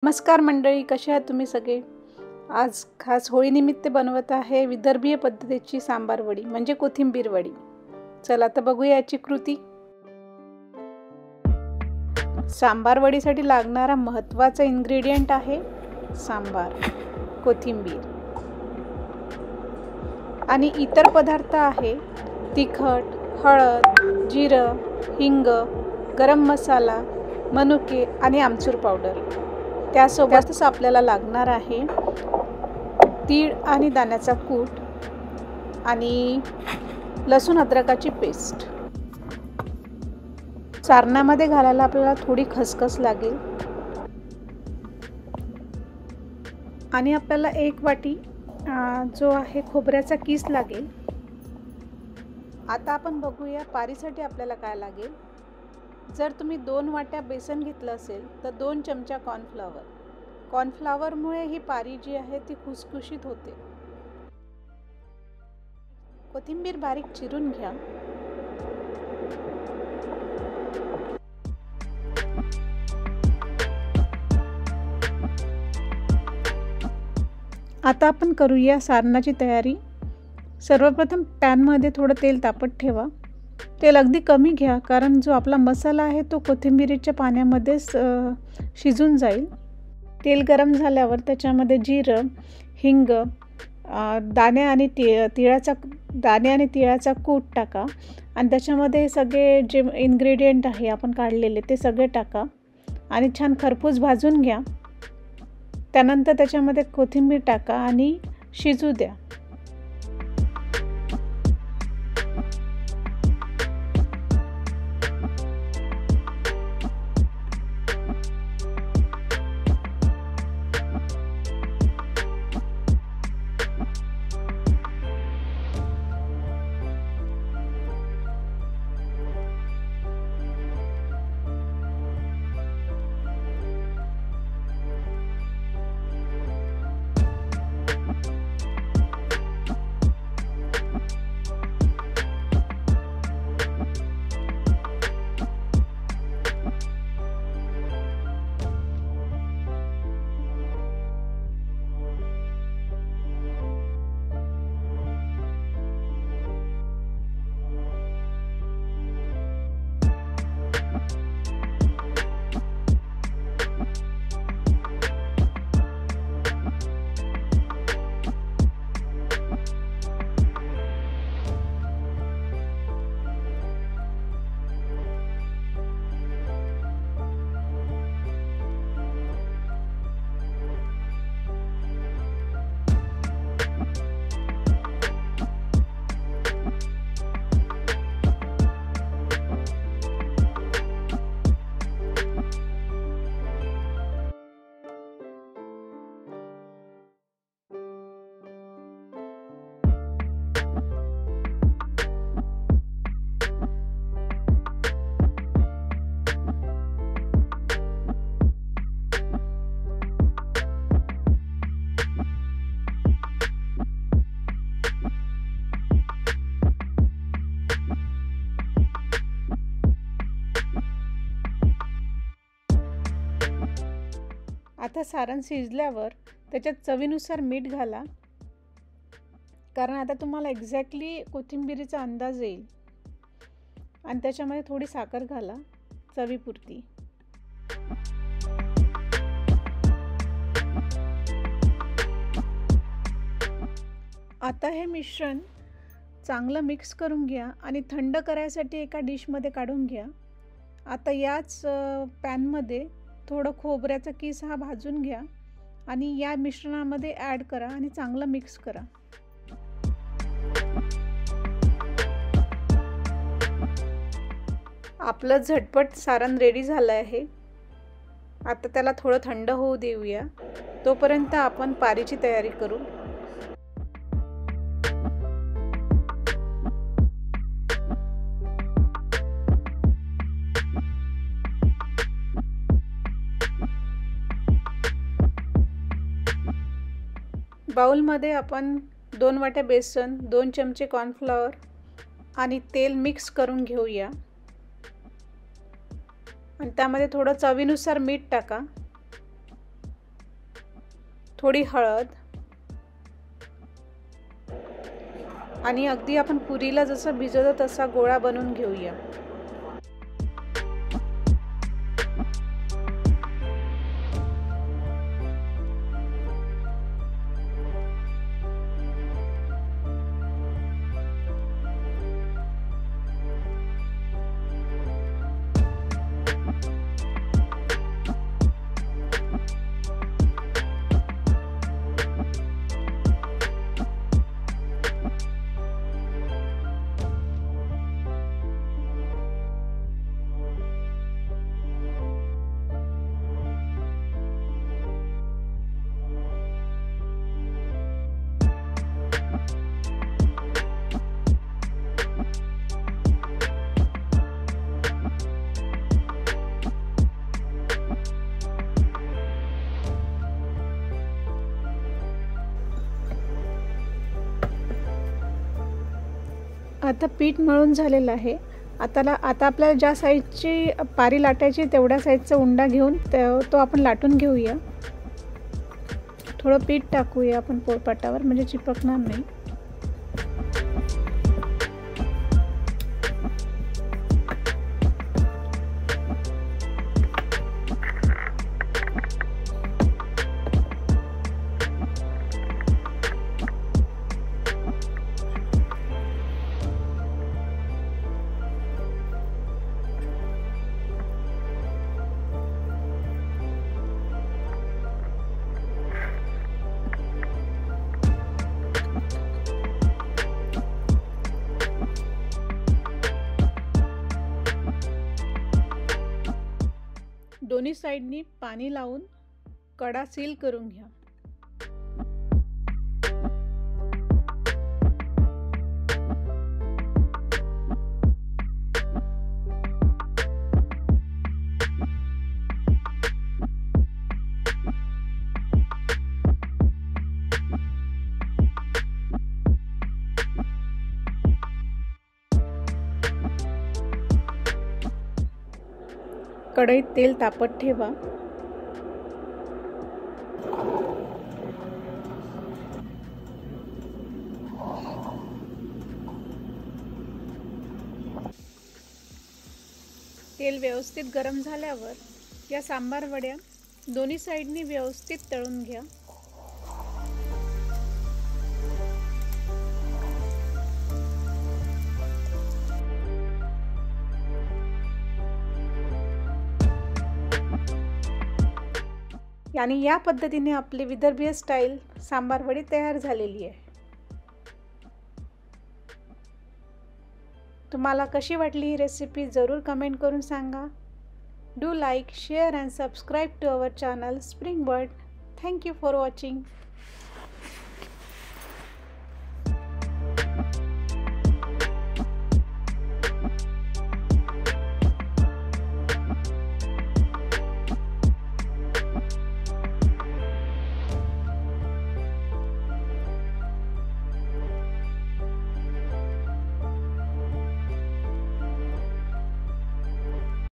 नमस्कार मंडळी, कसे आहात तुम्ही सगळे। आज खास होळीनिमित्त बनवत आहे विदर्भीय पद्धतीची सांबार वडी म्हणजे कोथिंबीर वडी। चला तर बघूया याची कृती। सांबार वडीसाठी लागणारा महत्त्वाचा इन्ग्रेडियंट आहे सांबार, कोथिंबीर आणि इतर पदार्थ आहे तिखट, हळद, जिरं, हिंग, गरम मसाला, मनुके आणि आमचूर पावडर। त्यासोबतच आपल्याला लागणार आहे तीळ आणि दाण्याचा कूट आणि लसूण अद्रकाची पेस्ट। सारणामध्ये घालायला आपल्याला थोडी खसखस लागेल आणि आपल्याला एक वाटी जो आहे खोबऱ्याचा किस लागेल। आता आपण बघूया पारीसाठी आपल्याला काय लागेल। जर तुम्ही 2 वाट्या बेसन घेतलं असेल तर 2 चमचा कॉर्नफ्लॉवरमुळे ही पारी जी आहे ती खुसखुशीत होते। कोथिंबीर बारीक चिरून घ्या। आता आपण करूया सारणाची तयारी। सर्वप्रथम पॅनमध्ये थोडं तेल तापत ठेवा। तेल अगदी कमी घ्या कारण जो आपला मसाला आहे तो कोथिंबीरीच्या पाण्यामध्ये शिजून जाईल। तेल गरम झाल्यावर त्याच्यामध्ये जिरं, हिंग, दाणे आणि तिळाचा कूट टाका आणि त्याच्यामध्ये सगळे जे इन्ग्रेडियंट आहे आपण काढलेले ते सगळे टाका आणि छान खरपूस भाजून घ्या। त्यानंतर त्याच्यामध्ये कोथिंबीर टाका आणि शिजू द्या। आता सारण शिजल्यावर त्याच्यात चवीनुसार मीठ घाला कारण आता तुम्हाला एक्झॅक्टली कोथिंबीरीचा अंदाज येईल आणि त्याच्यामध्ये थोडी साखर घाला चवीपुरती। आता हे मिश्रण चांगलं मिक्स करून घ्या आणि थंड करायसाठी एका डिशमध्ये काढून घ्या। आता याच पॅनमध्ये थोडं खोबऱ्याचा किस हा भाजून घ्या आणि या मिश्रणामध्ये ॲड करा आणि चांगलं मिक्स करा। आपलं झटपट सारण रेडी झालं आहे। आता त्याला थोडं थंड होऊ देऊया, तोपर्यंत आपण पारीची तयारी करू। बाउलमध्ये आपण 2 वाट्या बेसन, 2 चमचे कॉर्नफ्लॉवर आणि तेल मिक्स करून घेऊया आणि त्यामध्ये थोडं चवीनुसार मीठ टाका थोडी हळद आणि अगदी आपण पुरीला जसं भिजवतो तसा गोळा बनवून घेऊया। आता पीठ मळून झालेलं आहे। आता आपल्याला ज्या साईजची पारी लाटायची तेवढ्या साईजचा उंडा घेऊन तो आपण लाटून घेऊया। थोडं पीठ टाकूया आपण पोळपाटावर म्हणजे चिपकणार नाही। दोन्ही साइडनी पाणी लावून कडा सील करून घ्या। कढईत तेल तापत ठेवा। तेल व्यवस्थित गरम झाल्यावर या सांबार वड्या दोन्ही साइडनी व्यवस्थित तळून घ्या। यानी या पद्धतीने आपली विदर्भीय स्टाईल सांबार वडी तयार झालेली आहे। तुम्हाला कशी वाटली ही रेसिपी जरूर कमेंट करून सांगा। Do like, share and subscribe to our channel Spring Bird. Thank you for watching.